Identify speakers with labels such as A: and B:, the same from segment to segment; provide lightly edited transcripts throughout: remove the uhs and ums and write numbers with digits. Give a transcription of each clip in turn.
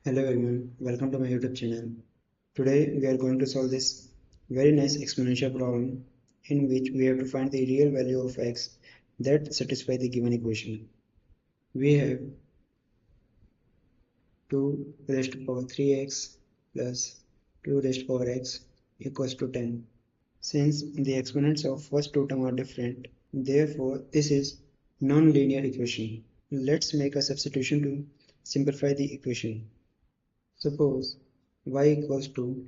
A: Hello everyone, welcome to my YouTube channel. Today we are going to solve this very nice exponential problem in which we have to find the real value of x that satisfy the given equation. We have 2 raised to the power 3x plus 2 raised to the power x equals to 10. Since the exponents of first two terms are different, therefore this is non-linear equation. Let's make a substitution to simplify the equation. Suppose y equals to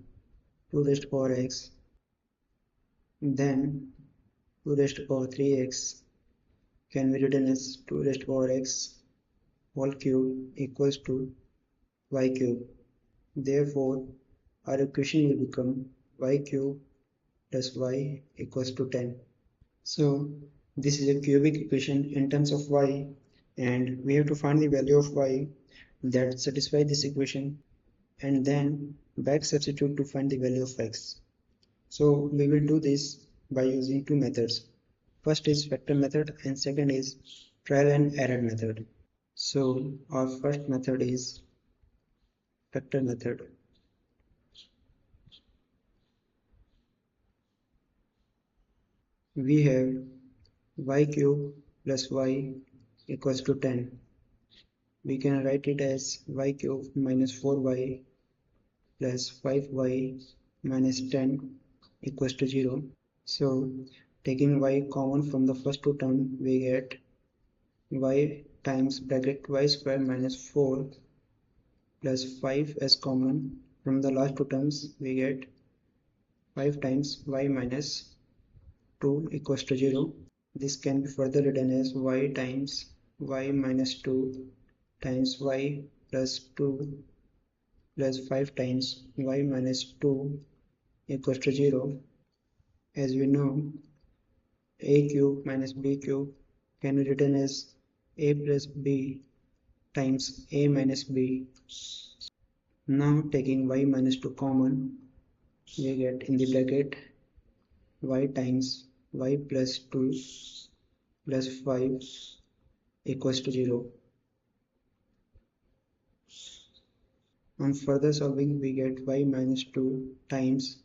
A: 2 raised to the power x, then 2 raised to the power 3x can be written as 2 raised to the power x whole cube equals to y cube. Therefore, our equation will become y cube plus y equals to 10. So, this is a cubic equation in terms of y, and we have to find the value of y that satisfies this equation and then back substitute to find the value of x. So we will do this by using two methods. First is factor method and second is trial and error method. So our first method is factor method. We have y cube plus y equals to 10. We can write it as y cube minus 4y plus 5y minus 10 equals to 0. So taking y common from the first two terms, we get y times bracket y square minus 4 plus 5 as common. From the last two terms, we get 5 times y minus 2 equals to 0. This can be further written as y times y minus 2 times y plus 2 plus 5 times y minus 2 equals to 0. As we know, a cube minus b cube can be written as a plus b times a minus b. Now taking y minus 2 common, we get in the bracket y times y plus 2 plus 5 equals to 0. On further solving, we get y minus 2 times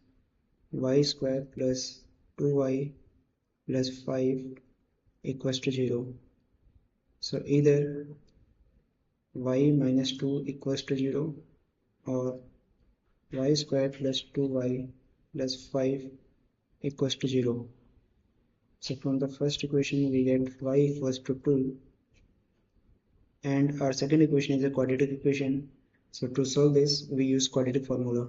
A: y square plus 2y plus 5 equals to 0. So either y minus 2 equals to 0 or y square plus 2y plus 5 equals to 0. So from the first equation we get y equals to 2, and our second equation is a quadratic equation. So to solve this we use quadratic formula,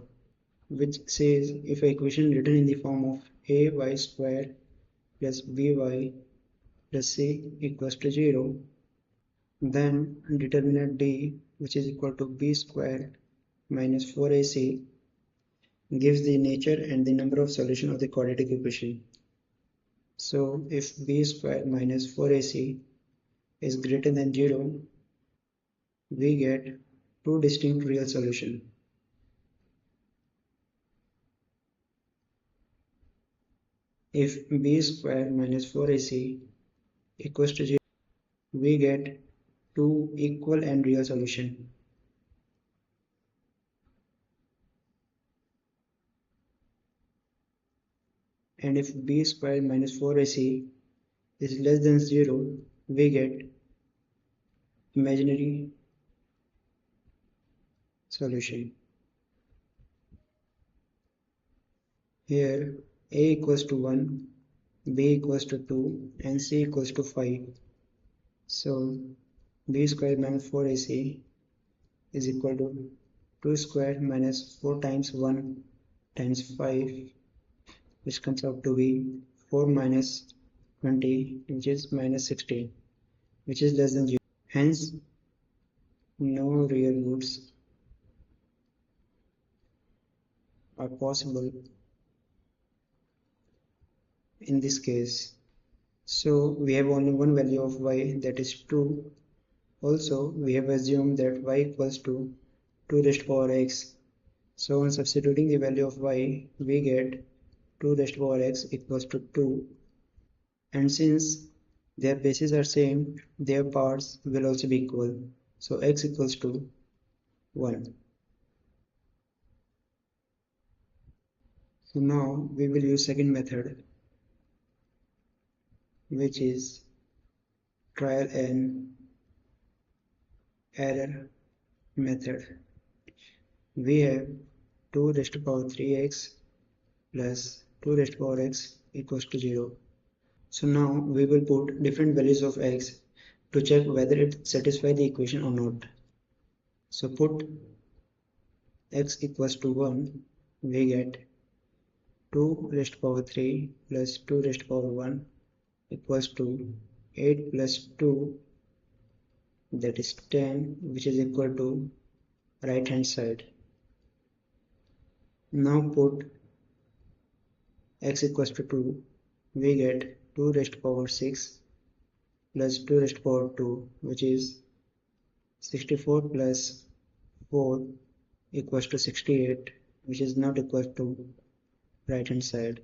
A: which says if an equation written in the form of ay square plus by plus c equals to 0, then determinant d, which is equal to b square minus 4ac, gives the nature and the number of solution of the quadratic equation. So if b square minus 4ac is greater than 0, we get two distinct real solutions. If b square minus 4ac equals to 0, we get two equal and real solutions. And if b square minus 4ac is less than 0, we get imaginary solution. Here a equals to 1, b equals to 2 and c equals to 5. So b square minus 4ac is equal to 2 square minus 4 times 1 times 5, which comes out to be 4 minus 20, which is minus 16, which is less than 0. Hence, no real roots are possible in this case. So we have only one value of y, that is 2. Also, we have assumed that y equals to 2 raised to the power x. So on substituting the value of y, we get 2 raised to the power x equals to 2. And since their bases are same, their parts will also be equal. So x equals to 1. So now we will use second method, which is trial and error method. We have 2 raised to power 3x plus 2 raised to power x equals to 0. So now we will put different values of x to check whether it satisfies the equation or not. So put x equals to 1, we get 2 raised to power 3 plus 2 raised to power 1 equals to 8 plus 2, that is 10, which is equal to right hand side. Now put x equals to 2, we get 2 raised to power 6 plus 2 raised to power 2, which is 64 plus 4 equals to 68, which is not equal to right hand side.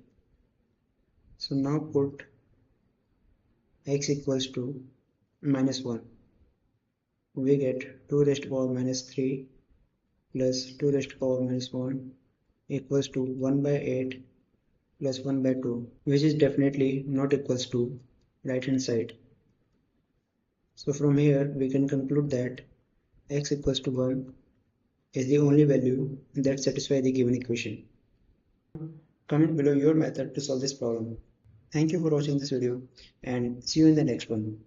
A: So now put x equals to minus 1. We get 2 raised to power minus 3 plus 2 raised to power minus 1 equals to 1 by 8 plus 1 by 2, which is definitely not equals to right hand side. So from here we can conclude that x equals to 1 is the only value that satisfies the given equation. Comment below your method to solve this problem. Thank you for watching this video and see you in the next one.